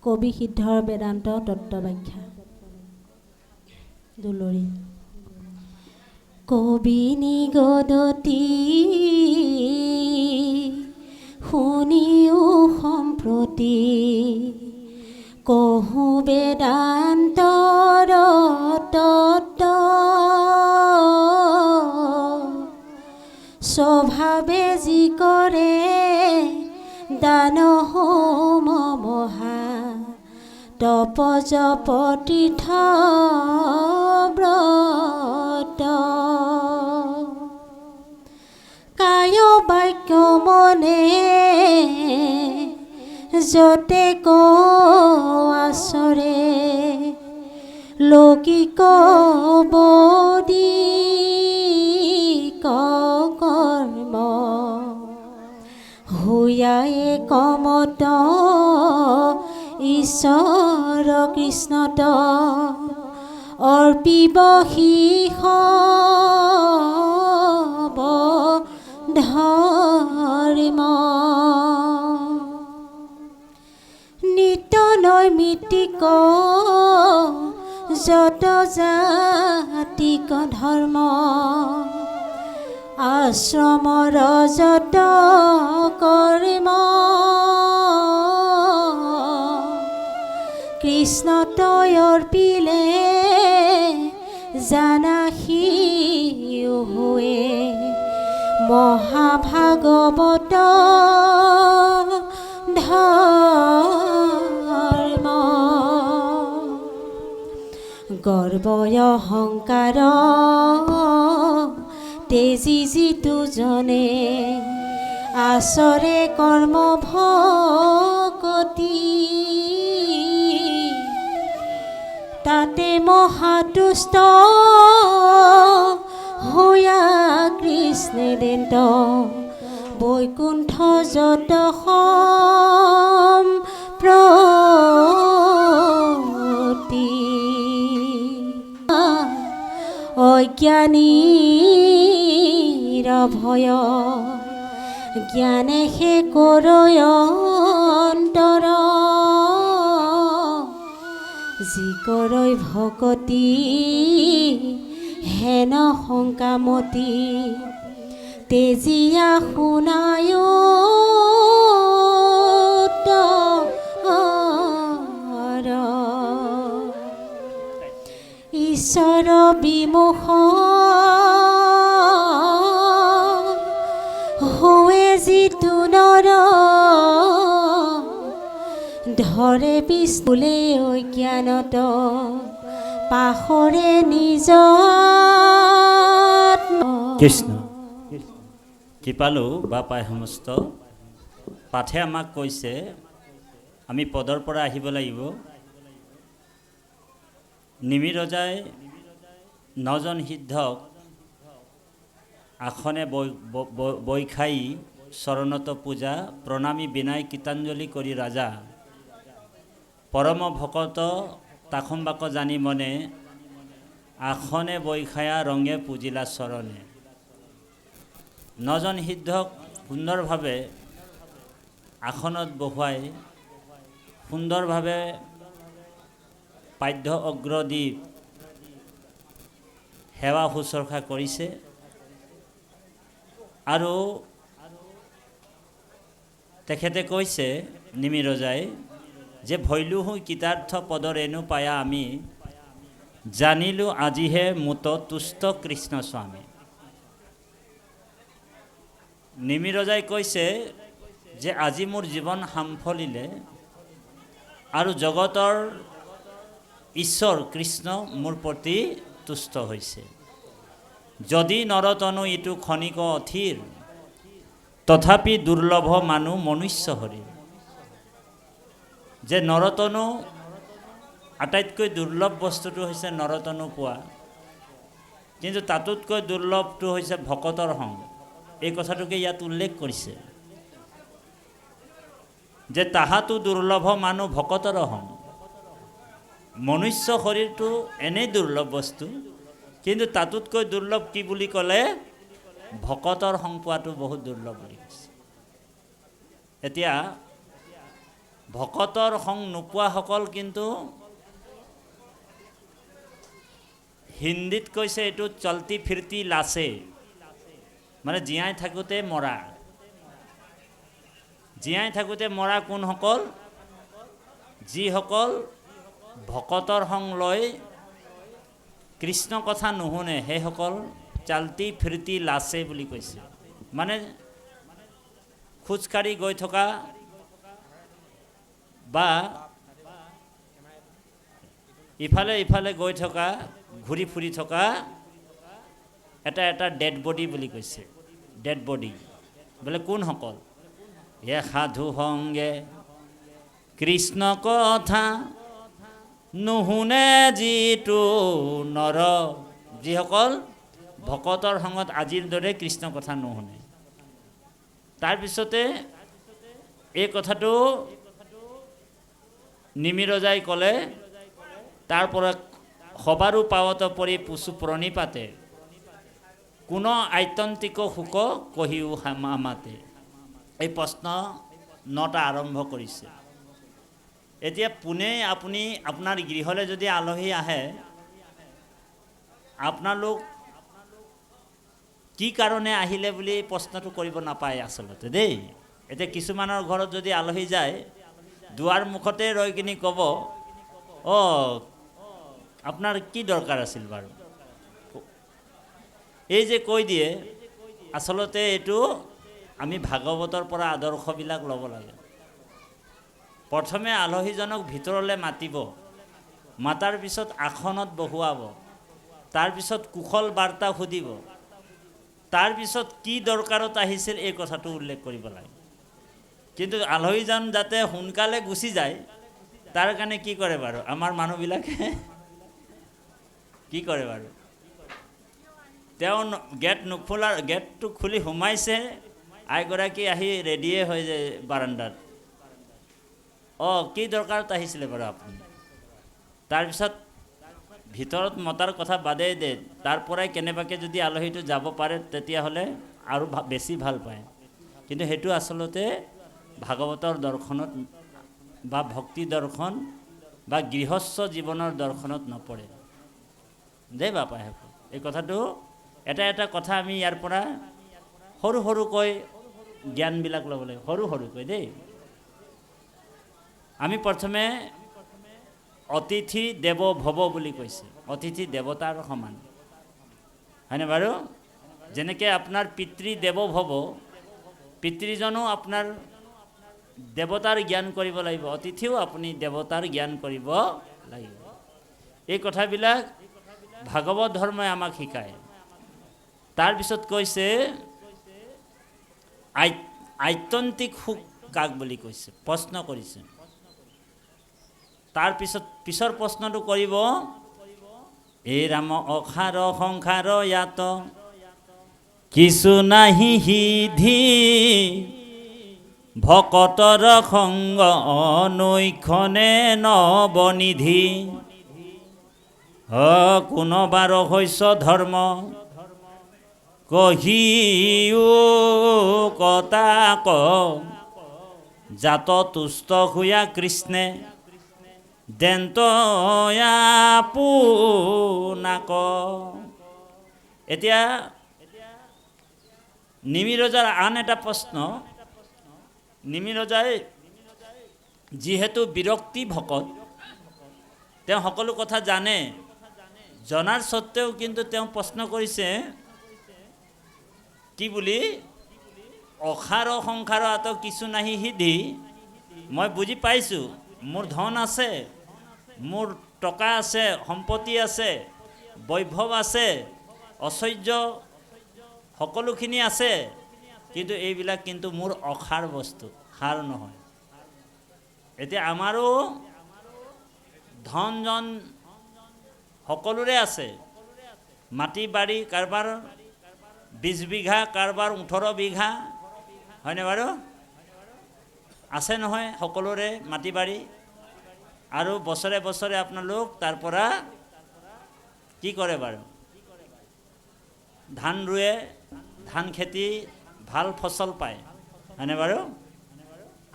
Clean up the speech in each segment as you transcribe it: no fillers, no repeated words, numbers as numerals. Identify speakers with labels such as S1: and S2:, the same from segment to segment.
S1: কবি সিদ্ধৰ বেদান্ত তত্ত্ব ব্যাখ্যা দুলৰী কবি নিগদতি শুনিও সম্প্ৰতি কহু বেদান্তৰ তত্ত্ব স্বভাৱে যি কৰে দান হোম মহা তপ জপ তীৰ্থ ব্ৰত কায় বাক্য মনে যতে আচৰে লৌকিক বৌদিক কৰ্ম হুয়ায়ে কমত ঈশ্বৰ কৃষ্ণত অৰ্পিব শিষ ধৰ্ম নিত্য নৈমিত্তিক যত জাতিক ধৰ্ম আশ্ৰমৰ যত কৰ্ম কৃষ্ণত অৰ্পিলে জানাসি হোৱে মহাভাগৱত ধৰ্ম গৰ্বয় অহংকাৰ তেজি যিটো জনে আচৰে কৰ্ম ভকতি তাতে মহাতুষ্ট হোয়া কৃষ্ণে দেন্ত বৈকুণ্ঠ যত সম্প্ৰতি অজ্ঞানীৰ ভয় জ্ঞানে হে কৰয় অন্তৰ যি কৰৈ ভকতি হেন শংকামতি তেজিয়া শুনায় ঈশ্বৰ বিমুখ হোৱে যিটো নৰ ধৰে পিছুলে অজ্ঞানত পাহৰে নিজ
S2: কৃষ্ণ কৃপালু বা পাই সমস্ত পাঠে আমাক কৈছে আমি পদৰ পৰা আহিব লাগিব। নিমি ৰজাই 9জন সিদ্ধক আসনে বৈ খাই চৰণত পূজা প্ৰণামী বিনায় কীৰ্তঞ্জলি কৰি ৰাজা পৰম ভকত তাখম্বাক জানি মনে আসনে বৈ খায়া ৰঙে পূজিলা চৰণে। 9জন সিদ্ধক সুন্দৰভাৱে আসনত বহুৱাই সুন্দৰভাৱে পাদ্য অগ্ৰ দি সেৱা শুশ্ৰূষা কৰিছে আৰু তেখেতে কৈছে নিমি ৰজাই যে ভৈলুহু কৃতাৰ্থ পদৰ এনু পায়া আমি জানিলো আজিহে মুত তুষ্ট কৃষ্ণ স্বামী। নিমি ৰজাই কৈছে যে আজি মোৰ জীৱন সামফলিলে আৰু জগতৰ ঈশ্বৰ কৃষ্ণ মোৰ প্ৰতি তুষ্ট হৈছে। যদি নৰতনু ইটো ক্ষণিক অথিৰ তথাপি দুৰ্লভ মানুহ মনুষ্য হৰি। যে নৰতনু আটাইতকৈ দুৰ্লভ বস্তুটো হৈছে নৰতনু পোৱা, কিন্তু তাতোতকৈ দুৰ্লভটো হৈছে ভকতৰ সংগ। এই কথাটোকে ইয়াত উল্লেখ কৰিছে যে তাহাতো দুৰ্লভ মানুহ ভকতৰ সংগ। মনুষ্য শৰীৰটো এনেই দুৰ্লভ বস্তু, কিন্তু তাতোতকৈ দুৰ্লভ কি বুলি ক'লে ভকতৰ সংগ পোৱাটো বহুত দুৰ্লভ বুলি কৈছে। এতিয়া ভকতৰ সং নোপোৱাসকল কিন্তু হিন্দীত কৈছে এইটো চলতি ফিৰতি লাছে, মানে জীয়াই থাকোঁতে মৰা। জীয়াই থাকোঁতে মৰা কোনসকল? যিসকল ভকতৰ সং লৈ কৃষ্ণ কথা নুশুনে, সেইসকল চালতি ফিৰতি লাছে বুলি কৈছে। মানে খোজকাঢ়ি গৈ থকা বা ইফালে ইফালে গৈ থকা, ঘূৰি ফুৰি থকা এটা ডেড বডি বুলি কৈছে। ডেড বডি বোলে কোনসকল? এ সাধু সংগে কৃষ্ণ কথা নুশুনে যিটো নৰ, যিসকল ভকতৰ সংগত আজিৰ দৰে কৃষ্ণ কথা নুশুনে। তাৰপিছতে এই কথাটো নিমিৰজাই ক'লে, তাৰ পৰা সবাৰো পাৱত পৰি পুচু প্ৰণিপাতে, কোন আত্যন্তিক সুখ কহিও মাতে। এই প্ৰশ্ন 9টা আৰম্ভ কৰিছে। এতিয়া পোনেই আপুনি আপোনাৰ গৃহলৈ যদি আলহী আহে, আপোনালোক কি কাৰণে আহিলে বুলি প্ৰশ্নটো কৰিব নাপায় আচলতে দেই। এতিয়া কিছুমানৰ ঘৰত যদি আলহী যায়, দুৱাৰ মুখতে ৰৈ কিনি ক'ব, আপোনাৰ কি দৰকাৰ আছিল বাৰু? এই যে কৈ দিয়ে, আচলতে এইটো আমি ভাগৱতৰ পৰা আদৰ্শবিলাক ল'ব লাগে। প্ৰথমে আলহীজনক ভিতৰলৈ মাতিব, মাতাৰ পিছত আসনত বহুৱাব, তাৰপিছত কুশল বাৰ্তা সুধিব, তাৰপিছত কি দৰকাৰত আহিছিল এই কথাটো উল্লেখ কৰিব লাগে। কিন্তু আলহীজন যাতে সোনকালে গুচি যায়, তাৰ কাৰণে কি কৰে বাৰু আমাৰ মানুহবিলাকে? কি কৰে বাৰু? তেওঁ গেটটো খুলি সোমাইছে, আইগৰাকী আহি ৰেডিয়ে হৈ যায় বাৰাণ্ডাত। কি দৰকাৰত আহিছিলে বাৰু আপুনি? তাৰপিছত ভিতৰত মতাৰ কথা বাদেই দে, তাৰ পৰাই কেনেবাকৈ যদি আলহীটো যাব পাৰে তেতিয়াহ'লে আৰু বেছি ভাল পায়। কিন্তু সেইটো আচলতে ভাগৱতৰ দৰ্শনত বা ভক্তি দৰ্শন বা গৃহস্থ জীৱনৰ দৰ্শনত নপৰে দেই বাপাই। এই কথাটো এটা কথা আমি ইয়াৰ পৰা সৰু সৰুকৈ জ্ঞানবিলাক ল'ব লাগে, সৰু সৰুকৈ দেই। আমি প্ৰথমে অতিথি দেৱ ভৱ বুলি কৈছে। অতিথি দেৱতাৰ সমান, হয়নে বাৰু? যেনেকৈ আপোনাৰ পিতৃ দেৱ ভৱ, পিতৃজনো আপোনাৰ দেৱতাৰ জ্ঞান কৰিব লাগিব, অতিথিও আপুনি দেৱতাৰ জ্ঞান কৰিব লাগিব। এই কথাবিলাক ভাগৱত ধৰ্মই আমাক শিকায়। তাৰপিছত কৈছে আত্যন্তিক সুখ কাক বুলি কৈছে, প্ৰশ্ন কৰিছে। তাৰপিছত পিছৰ প্ৰশ্নটো কৰিব, এই ৰাম অসাৰ সংসাৰ ইয়াত কিছু নাহি সিদ্ধি, ভকতৰ সংগ নৈখনে নৱনিধি। কোনোবাৰ শস্য ধৰ্ম কহিও কতাক, জাত তুষ্ট হোৱা কৃষ্ণে দেন্তয়া পোনাক। এতিয়া নিমিৰজাৰ আন এটা প্ৰশ্ন। নিমিৰজাই যিহেতু বিৰক্তি ভকত, তেওঁ সকলো কথা জানে, জনাৰ স্বত্বেও কিন্তু তেওঁ প্ৰশ্ন কৰিছে কি বুলি? অসাৰ সংসাৰ আত কিছু নাহি সিদ্ধি। মই বুজি পাইছোঁ, মোৰ ধন আছে, মোৰ টকা আছে, সম্পত্তি আছে, বৈভৱ আছে, ঐশ্বৰ্য সকলোখিনি আছে, কিন্তু এইবিলাক কিন্তু মোৰ অসাৰ বস্তু, সাৰ নহয়। এতিয়া আমাৰো ধন জন সকলোৰে আছে, মাটি বাৰী কাৰোবাৰ 20 বিঘা, কাৰোবাৰ 18 বিঘা, হয়নে বাৰু? আছে নহয় সকলোৰে মাটি বাৰী। আৰু বছৰে বছৰে আপোনালোক তাৰ পৰা কি কৰে বাৰু? ধান ৰুৱে, ধান খেতি ভাল ফচল পায়, হয়নে বাৰু?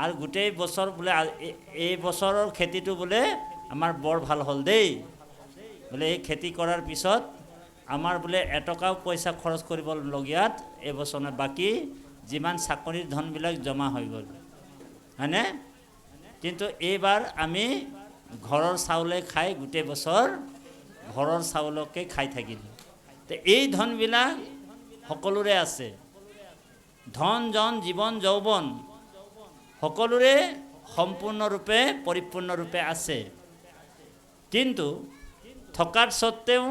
S2: আৰু গোটেই বছৰ বোলে এই বছৰৰ খেতিটো বোলে আমাৰ বৰ ভাল হ'ল দেই, বোলে এই খেতি কৰাৰ পিছত আমাৰ বোলে এটকাও পইচা খৰচ কৰিবলগীয়াত এই বছৰ বাকী যিমান চাকৰিৰ ধনবিলাক জমা হৈ গ'ল, হয়নে? কিন্তু এইবাৰ আমি ঘৰৰ চাউলে খাই গোটেই বছৰ ঘৰৰ চাউলকে খাই থাকিলোঁ। তো এই ধনবিলাক সকলোৰে আছে, ধন জন জীৱন যৌৱন সকলোৰে সম্পূৰ্ণৰূপে পৰিপূৰ্ণৰূপে আছে। কিন্তু থকাৰ স্বত্তেও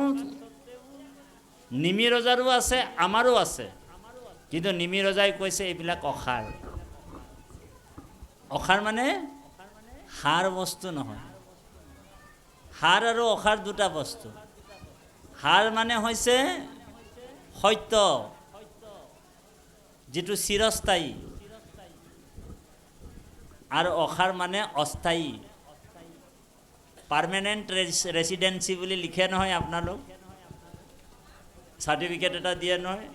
S2: নিমি ৰজাৰো আছে, আমাৰো আছে। কিন্তু নিমি ৰজাই কৈছে এইবিলাক অসাৰ। অসাৰ মানে সাৰ বস্তু নহয়। সাৰ আৰু অসাৰ দুটা বস্তু। সাৰ মানে হৈছে সত্য, যিটো চিৰস্থায়ী, আৰু অসাৰ মানে অস্থায়ী। পাৰ্মানেণ্ট ৰেচিডেঞ্চি বুলি লিখে নহয় আপোনালোক, চাৰ্টিফিকেট এটা দিয়ে নহয়,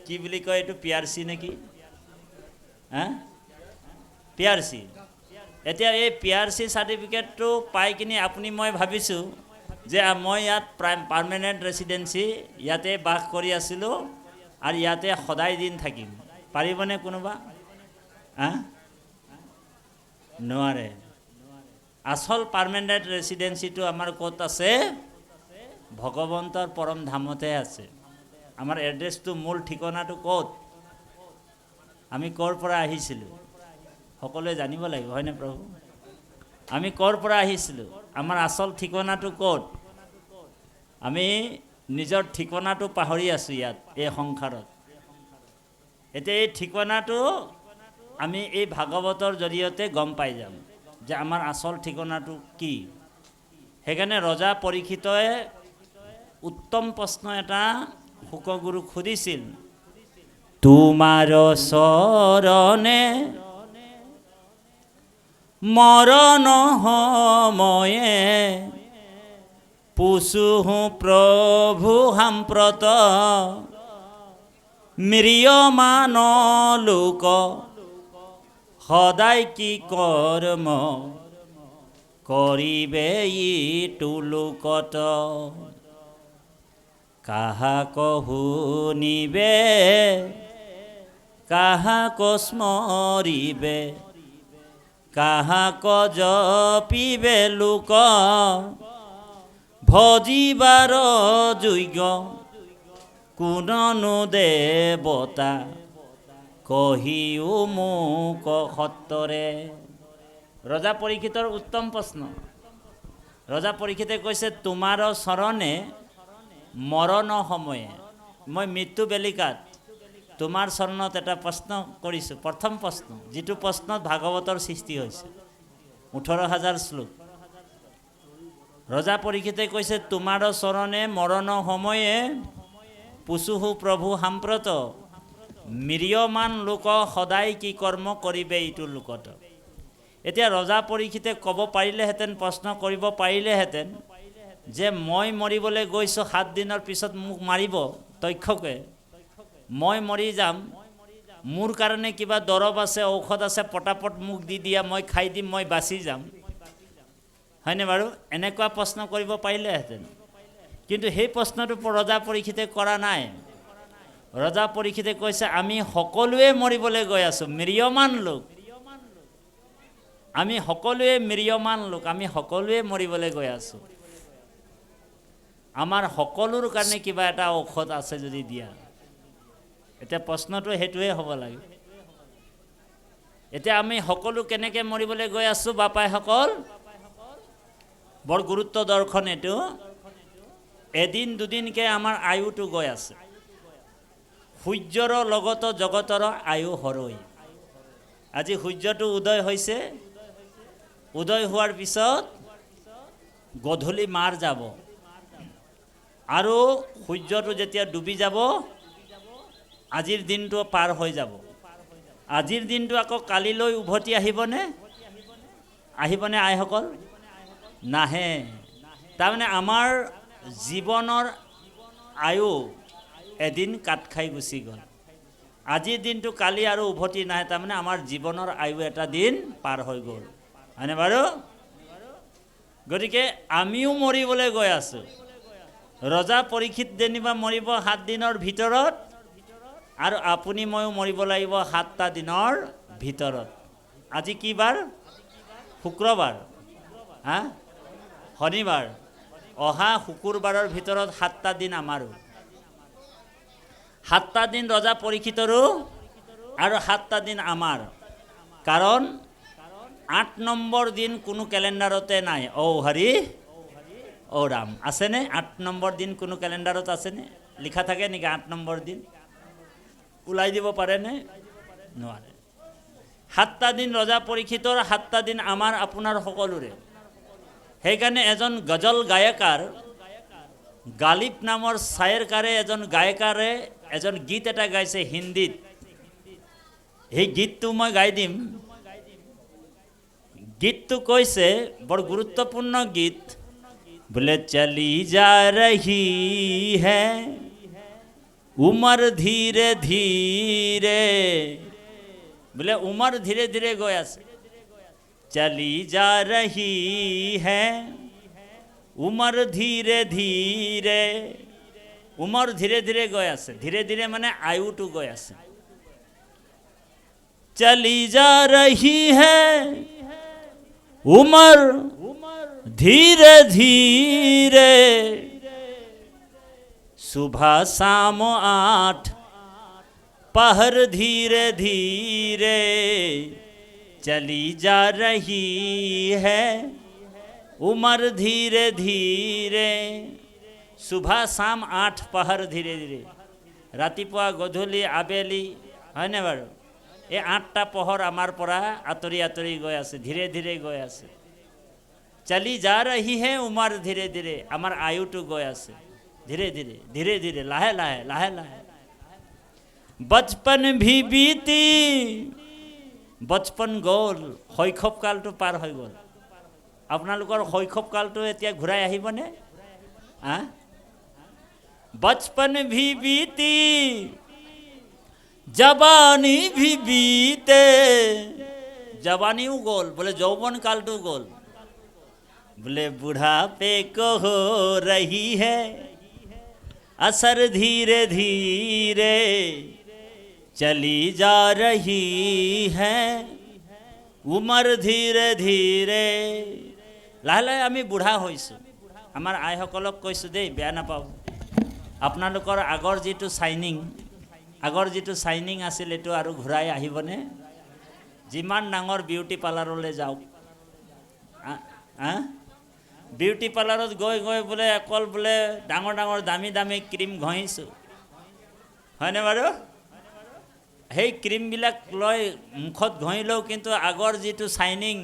S2: কি বুলি কয় এইটো, PRC নেকি? PRC। এতিয়া এই PRC চাৰ্টিফিকেটটো পাই কিনি আপুনি মই ভাবিছোঁ যে মই ইয়াত পাৰ্মানেণ্ট ৰেচিডেঞ্চি, ইয়াতে বাস কৰি আছিলোঁ আৰু ইয়াতে সদায় দিন থাকিম, পাৰিবনে কোনোবা? নোৱাৰে। আচল পাৰ্মানেণ্ট ৰেচিডেঞ্চিটো আমাৰ ক'ত আছে? ভগৱন্তৰ পৰম ধামতে আছে। আমাৰ এড্ৰেছটো, মূল ঠিকনাটো ক'ত? আমি ক'ৰ পৰা আহিছিলোঁ সকলোৱে জানিব লাগিব, হয়নে প্ৰভু? আমি ক'ৰ পৰা আহিছিলোঁ, আমাৰ আচল ঠিকনাটো ক'ত? আমি নিজৰ ঠিকনাটো পাহৰি আছোঁ ইয়াত, এই সংসাৰত। এতিয়া এই ঠিকনাটো আমি এই ভাগৱতৰ জৰিয়তে গম পাই যাম যে আমাৰ আচল ঠিকনাটো কি। সেইকাৰণে ৰজা পৰীক্ষিতই উত্তম প্ৰশ্ন এটা শুকগুৰুক সুধিছিল, তোমাৰ চৰণে মৰণ সময়ে পুছুহু প্ৰভু সাম্প্ৰত মিৰিয়মান লোক সদায় কি কৰ্ম কৰিবে ইটো লোকত কাহাক শুনিবে কাহাক স্মৰিবে কাহাক জপিবে লোক ভজিবাৰ যোগ্য কোননো দেৱতা কহিও মোক সত্তৰে। ৰজা পৰীক্ষিতৰ উত্তম প্ৰশ্ন। ৰজা পৰীক্ষিতে কৈছে, তোমাৰ চৰণে মৰণ সময়ে, মই মৃত্যু বেলিকাত তোমাৰ চৰণত এটা প্ৰশ্ন কৰিছোঁ, প্ৰথম প্ৰশ্ন, যিটো প্ৰশ্নত ভাগৱতৰ সৃষ্টি হৈছে, 18,000 শ্লোক। ৰজা পৰীক্ষিতে কৈছে, তোমাৰ চৰণে মৰণ সময়ে পুছুহু প্ৰভু সাম্প্ৰত মিৰিয়মান লোক সদায় কি কৰ্ম কৰিবে ইটো লোকত। এতিয়া ৰজা পৰীক্ষিতে ক'ব পাৰিলেহেঁতেন, প্ৰশ্ন কৰিব পাৰিলেহেঁতেন যে মই মৰিবলৈ গৈছোঁ, 7 দিনৰ পিছত মোক মাৰিব তক্ষকে, মই মৰি যাম, মোৰ কাৰণে কিবা দৰৱ আছে, ঔষধ আছে, পটাপট মোক দি দিয়া, মই খাই দিম, মই বাচি যাম, হয়নে বাৰু? এনেকুৱা প্ৰশ্ন কৰিব পাৰিলেহেঁতেন। কিন্তু সেই প্ৰশ্নটো ৰজা পৰীক্ষিতে কৰা নাই। ৰজা পৰীক্ষিতে কৈছে, আমি সকলোৱে মৰিবলৈ গৈ আছোঁ, মিৰিয়মান লোক, আমি সকলোৱে মিৰিয়মান লোক, আমি সকলোৱে মৰিবলৈ গৈ আছোঁ, আমাৰ সকলোৰ কাৰণে কিবা এটা ঔষধ আছে যদি দিয়া। এতিয়া প্ৰশ্নটো সেইটোৱে হ'ব লাগে। এতিয়া আমি সকলো কেনেকৈ মৰিবলৈ গৈ আছোঁ বাপাইসকল? বৰ গুৰুত্ব দৰ্শন এইটো। এদিন দুদিনকৈ আমাৰ আয়ুটো গৈ আছে। সূৰ্যৰ লগত জগতৰ আয়ু হৰৈ। আজি সূৰ্যটো উদয় হৈছে, উদয় হোৱাৰ পিছত গধূলি মাৰ যাব, আৰু সূৰ্যটো যেতিয়া ডুবি যাব আজিৰ দিনটো পাৰ হৈ যাব। আজিৰ দিনটো আকৌ কালিলৈ উভতি আহিবনে? আহিবনে আইসকল? নাহে। তাৰমানে আমাৰ জীৱনৰ আয়ু এদিন কাট খাই গুচি গ'ল। আজিৰ দিনটো কালি আৰু উভতি নাহে, তাৰমানে আমাৰ জীৱনৰ আয়ু এটা দিন পাৰ হৈ গ'ল, হয়নে বাৰু? গতিকে আমিও মৰিবলৈ গৈ আছোঁ। ৰজা পৰীক্ষিত যেনিবা মৰিব 7 দিনৰ ভিতৰত, আৰু আপুনি ময়ো মৰিব লাগিব 7টা দিনৰ ভিতৰত। আজি কি বাৰ? শুক্ৰবাৰ, হা? শনিবাৰ। অহা শুকুৰবাৰৰ ভিতৰত 7টা দিন আমাৰো। 7টা দিন ৰজা পৰীক্ষিতৰো আৰু 7টা দিন আমাৰ। কাৰণ 8 নম্বৰ দিন কোনো কেলেণ্ডাৰতে নাই। ঔ হৰি ঔ ৰাম, আছেনে 8 নম্বৰ দিন কোনো কেলেণ্ডাৰত আছেনে? লিখা থাকে নেকি 8 নম্বৰ দিন? ওলাই দিব পাৰেনে? নোৱাৰে। 7টা দিন ৰজা পৰীক্ষিতৰ, 7টা দিন আমাৰ আপোনাৰ সকলোৰে। সেইকাৰণে এজন গজল গায়কাৰ, গালিব নামৰ ছায়েৰকাৰে, এজন গায়কাৰে এজন গীত এটা গাইছে হিন্দীত। সেই গীতটো মই গাই দিম। গীতটো কৈছে, বৰ গুৰুত্বপূৰ্ণ গীত, বোলে চলি যা ৰহি হে উমৰ ধীৰে ধীৰে, বোলে উমৰ ধীৰে ধীৰে গৈ আছে। চলি যা ৰহি হে উমৰ ধীৰে ধীৰে, উমৰ ধীৰে ধীৰে গৈ আছে। ধীৰে ধীৰে মানে আয়ুটো গৈ আছে। চলি যা ৰহি হে উমৰ ধীৰে ধীৰে, सुबह शाम 8 पहर धीरे धीरे, चली जा रही है उमर धीरे धीरे। सुबह शाम 8 पहर धीरे धीरे, रातिपुৱা গধূলি আবেলি, হয়নে বাৰু? এই 8টা পহৰ আমাৰ পৰা আঁতৰি আঁতৰি গৈ আছে, ধীৰে ধীৰে গৈ আছে। চলি যা ৰহি হে উমৰ ধীৰে ধীৰে, আমাৰ আয়ুটো গৈ আছে ধীৰে ধীৰে ধীৰে ধীৰে, লাহে লাহে লাহে লাহে। বচপন ভি বিতি, বচপন গ'ল, শৈশৱকালটো পাৰ হৈ গ'ল। আপোনালোকৰ শৈশৱকালটো এতিয়া ঘূৰাই আহিবনে? বচপন ভি বিতি জৱানী ভি বিতে, জৱানীও গ'ল, বোলে যৌৱন কালটো গ'ল। বোলে বুঢ়াপে কো হো ৰহি হে असर धीरे धीरे, चली जा रही है उमर धीरे धीरे। লাহে লাহে আমি বুঢ়া হৈছোঁ। আমাৰ আইসকলক কৈছোঁ দেই, বেয়া নাপাব। আপোনালোকৰ আগৰ যিটো শ্বাইনিং আছিল, এইটো আৰু ঘূৰাই আহিবনে? যিমান ডাঙৰ বিউটি পাৰ্লাৰলৈ যাওক, বিউটি পাৰ্লাৰত গৈ গৈ বোলে অকল বোলে ডাঙৰ ডাঙৰ দামী দামী ক্ৰীম ঘঁহিছোঁ, হয়নে বাৰু? সেই ক্ৰীমবিলাক লৈ মুখত ঘঁহিলেও কিন্তু আগৰ যিটো শ্বাইনিং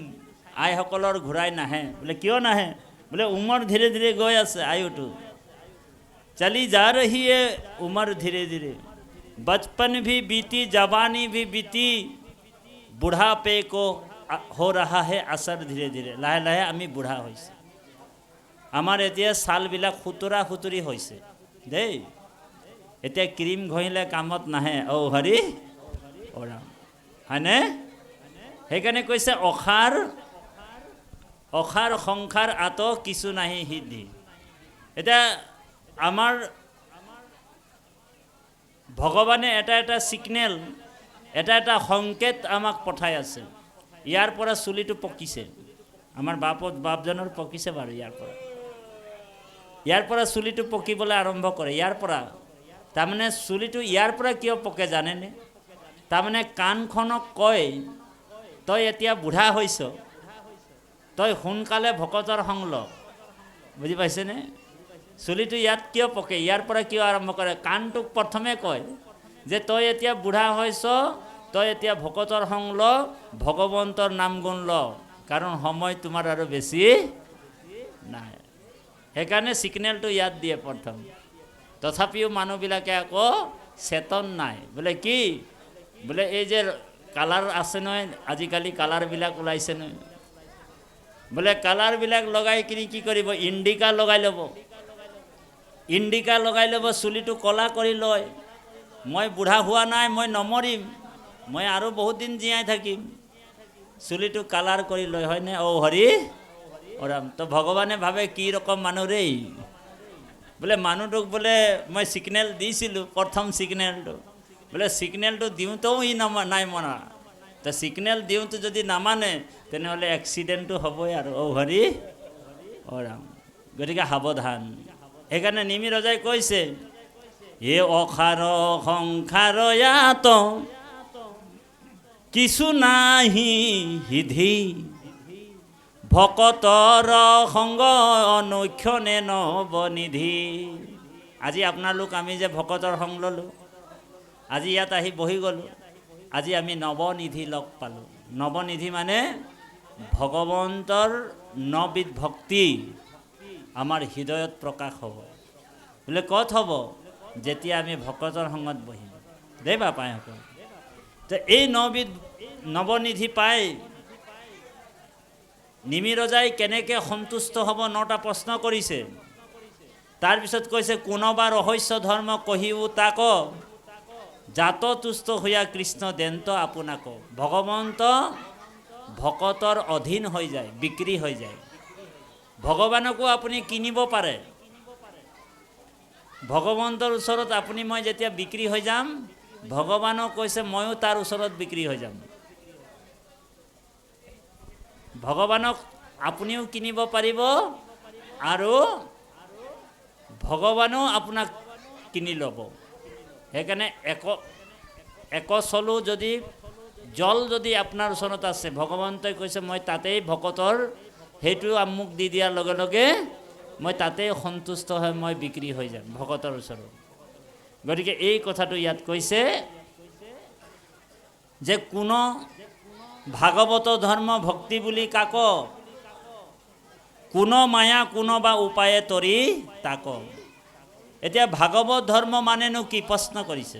S2: আইসকলৰ ঘূৰাই নাহে। বোলে কিয় নাহে? বোলে উমৰ ধীৰে ধীৰে গৈ আছে আয়ুটো। চলি যা ৰহি হে উমৰ ধীৰে ধীৰে, বচপন ভি बीती जवानी भी बीती, বুঢ়াপে কো হো ৰহা হে असर ধীৰে ধীৰে। লাহে লাহে আমি বুঢ়া হৈছোঁ। আমাৰ এতিয়া ছালবিলাক সুতুৰা সুতুৰি হৈছে দেই। এতিয়া ক্ৰীম ঘঁহিলে কামত নাহে। ঔ হৰি ঔ ৰাম, হয়নে? সেইকাৰণে কৈছে অসাৰ অসাৰ সংসাৰ আত কিছু নাহি সিদ্ধি। এতিয়া আমাৰ ভগৱানে এটা এটা ছিগনেল, এটা এটা সংকেত আমাক পঠাই আছে। ইয়াৰ পৰা চুলিটো পকিছে, আমাৰ বাপজনৰ পকিছে বাৰু। ইয়াৰ পৰা চুলিটো পকিবলৈ আৰম্ভ কৰে। ইয়াৰ পৰা তাৰমানে চুলিটো ইয়াৰ পৰা কিয় পকে জানেনে? তাৰমানে কাণখনক কয়, তই এতিয়া বুঢ়া হৈছ, তই সোনকালে ভকতৰ সংগ ল। বুজি পাইছেনে? চুলিটো ইয়াত কিয় পকে, ইয়াৰ পৰা কিয় আৰম্ভ কৰে? কাণটোক প্ৰথমে কয় যে তই এতিয়া বুঢ়া হৈছ, তই এতিয়া ভকতৰ সংগ ল, ভগৱন্তৰ নাম গুণ ল, কাৰণ সময় তোমাৰ আৰু বেছি নাই। সেইকাৰণে ছিগনেলটো ইয়াত দিয়ে প্ৰথম। তথাপিও মানুহবিলাকে আকৌ চেতন নাই। বোলে কি? বোলে এই যে কালাৰ আছে নহয়, আজিকালি কালাৰবিলাক ওলাইছে নহয়, বোলে কালাৰবিলাক লগাই কিনি কি কৰিব? ইণ্ডিকা লগাই ল'ব, চুলিটো ক'লা কৰি লয়। মই বুঢ়া হোৱা নাই, মই নমৰিম, মই আৰু বহুত দিন জীয়াই থাকিম। চুলিটো কালাৰ কৰি লয়, হয়নে? অ হৰি ৰাম। তো ভগৱানে ভাবে কি ৰকম মানুহ ৰেই, বোলে মানুহটোক বোলে মই ছিগনেল দিছিলোঁ, প্ৰথম ছিগনেলটো, বোলে ছিগনেলটো দিওঁতেও ই নাই মনা। তো ছিগনেল দিওঁতে যদি নামানে তেনেহ'লে এক্সিডেণ্টটো হ'বই আৰু। অ হৰি অ ৰাম। গতিকে সাৱধান। সেইকাৰণে নিমি ৰজাই কৈছে, এ অসাৰ সংসাৰ ইয়াত কিছু নাহি সিধি, ভকতৰ সংগ অনুক্ষণে নৱনিধি। আজি আপোনালোক আমি যে ভকতৰ সংগ ল'লোঁ, আজি ইয়াত আহি বহি গ'লোঁ, আজি আমি নৱনিধি লগ পালোঁ। নৱনিধি মানে ভগৱন্তৰ নবিধ ভক্তি আমাৰ হৃদয়ত প্ৰকাশ হ'ব। বোলে ক'ত হ'ব? যেতিয়া আমি ভকতৰ সংগত বহিম। দেই বাপাইসকল, তো এই নৱনিধি পাই নিমি ৰজাই কেনেকৈ সন্তুষ্ট হ'ব 9টা প্ৰশ্ন কৰিছে। তাৰপিছত কৈছে, কোনোবা ৰহস্য ধৰ্ম কহিও তাক, জাত তুষ্ট হৈয়া কৃষ্ণ দেন্ত আপোনাক। ভগৱন্ত ভকতৰ অধীন হৈ যায়, বিক্ৰী হৈ যায়। ভগৱানকো আপুনি কিনিব পাৰে। ভগৱন্তৰ ওচৰত আপুনি মই যেতিয়া বিক্ৰী হৈ যাম, ভগৱানক কৈছে ময়ো তাৰ ওচৰত বিক্ৰী হৈ যাম। ভগৱানক আপুনিও কিনিব পাৰিব আৰু ভগৱানেও আপোনাক কিনি ল'ব। সেইকাৰণে একচলো যদি জল যদি আপোনাৰ ওচৰত আছে, ভগৱন্তই কৈছে মই তাতেই ভকতৰ সেইটো মোক দি দিয়াৰ লগে লগে মই তাতেই সন্তুষ্ট হৈ মই বিক্ৰী হৈ যাম ভকতৰ ওচৰত। গতিকে এই কথাটো ইয়াত কৈছে যে কোনো ভাগৱত ধৰ্ম ভক্তি বুলি কাক, কোনো মায়া কোনোবা উপায়ে তৰি তাক। এতিয়া ভাগৱত ধৰ্ম মানেনো কি প্ৰশ্ন কৰিছে,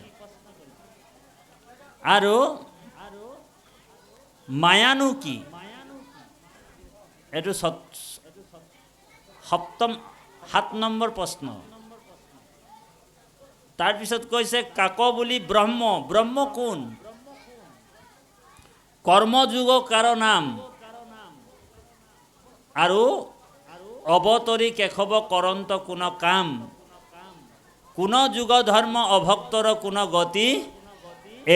S2: আৰু মায়ানো কি? এইটো 7 নম্বৰ প্ৰশ্ন। তাৰপিছত কৈছে কাক বুলি ব্ৰহ্ম। ব্ৰহ্ম কোন? কৰ্মযোগ কাৰ নাম, আৰু অৱতৰি কেশৱ কৰন্ত কোন কাম, কোন যুগ ধৰ্ম অভক্তৰ কোন গতি,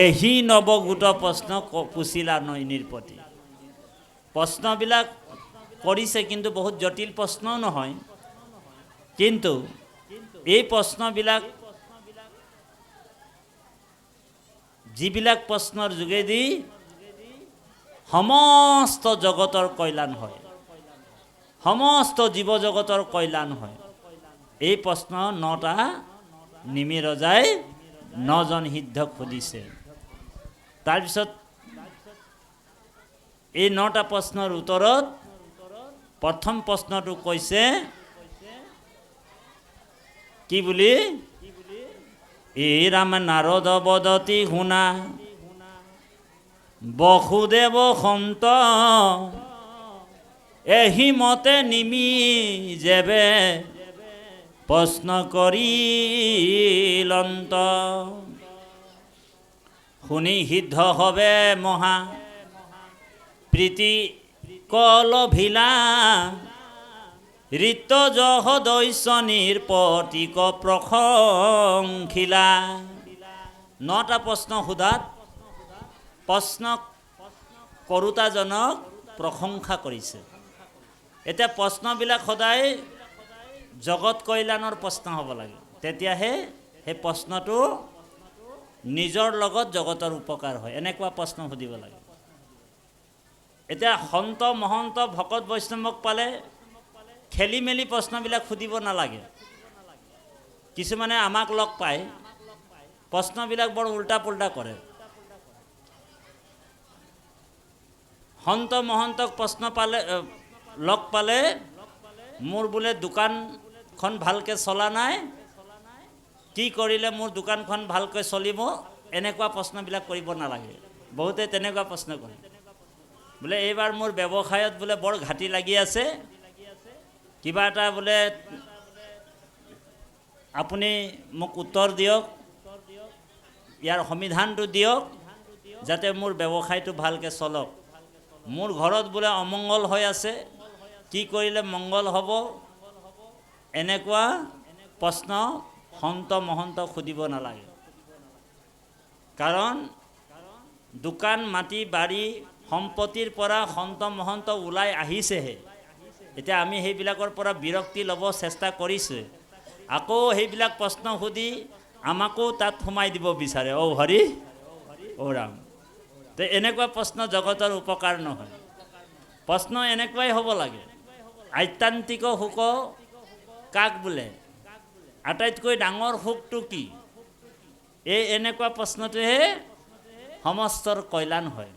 S2: এহি নৱগোট প্ৰশ্ন পুছিলা নৈনীৰ প্ৰতি। প্ৰশ্নবিলাক কৰিছে কিন্তু বহুত জটিল প্ৰশ্নও নহয়, কিন্তু এই প্ৰশ্নবিলাক যিবিলাক প্ৰশ্নৰ যোগেদি সমস্ত জগতৰ কল্যাণ হয়, সমস্ত জীৱ জগতৰ কল্যাণ হয়। এই প্ৰশ্ন 9টা নিমি ৰজাই 9জন সিদ্ধক সুধিছে। তাৰপিছত এই 9টা প্ৰশ্নৰ উত্তৰত প্ৰথম প্ৰশ্নটো কৈছে কি বুলি, এই ৰাম নাৰদ বদতি শুনা, বসুদেৱ সন্ত এহি মতে নিমি যেবে প্ৰশ্ন কৰিলন্ত, শুনি সিদ্ধ হবে মহা প্ৰীতি কলভিলা, ঋত যহ দৈশ্যনীৰ পতিক প্ৰশংসিলা। 9টা প্ৰশ্ন সোধাত প্ৰশ্ন কৰোতাজনক প্ৰশংসা কৰিছে। এতিয়া প্ৰশ্নবিলাক সদায় জগত কল্যাণৰ প্ৰশ্ন হ'ব লাগে, তেতিয়াহে সেই প্ৰশ্নটো নিজৰ লগত জগতৰ উপকাৰ হয়। এনেকুৱা প্ৰশ্ন সুধিব লাগে। এতিয়া সন্ত মহন্ত ভকত বৈষ্ণৱক পালে খেলি মেলি প্ৰশ্নবিলাক সুধিব নালাগে। কিছুমানে আমাক লগ পায় প্ৰশ্নবিলাক বৰ উল্টা পুল্টা কৰে। সন্ত মহন্তক প্ৰশ্ন পালে লগ পালে মোৰ বোলে দোকানখন ভালকৈ চলা নাই, কি কৰিলে মোৰ দোকানখন ভালকৈ চলিব, এনেকুৱা প্ৰশ্নবিলাক কৰিব নালাগে। বহুতে তেনেকুৱা প্ৰশ্ন কৰে, বোলে এইবাৰ মোৰ ব্যৱসায়ত বোলে বৰ ঘাটি লাগি আছে, কিবা এটা বোলে আপুনি মোক উত্তৰ দিয়ক। ইয়াৰ সমিধানটো দিয়ক যাতে মোৰ ব্যৱসায়টো ভালকৈ চলক। মোৰ ঘৰত বোলে অমংগল হৈ আছে, কি কৰিলে মংগল হ'ব? এনেকুৱা প্ৰশ্ন সন্ত মহন্তক সুধিব নালাগে। কাৰণ দোকান মাটি বাৰী সম্পত্তিৰ পৰা সন্ত মহন্ত ওলাই আহিছেহে। এতিয়া আমি সেইবিলাকৰ পৰা বিৰক্তি ল'ব চেষ্টা কৰিছোঁ, আকৌ সেইবিলাক প্ৰশ্ন সুধি আমাকো তাত সোমাই দিব বিচাৰে। অ' হৰি অ' ৰাম। তো এনেকুৱা প্ৰশ্ন জগতৰ উপকাৰ নহয়। প্ৰশ্ন এনেকুৱাই হ'ব লাগে, আত্যান্তিক সুখ কাক বোলে? আটাইতকৈ ডাঙৰ সুখটো কি? এই এনেকুৱা প্ৰশ্নটোহে সমস্তৰ কল্যাণ হয়।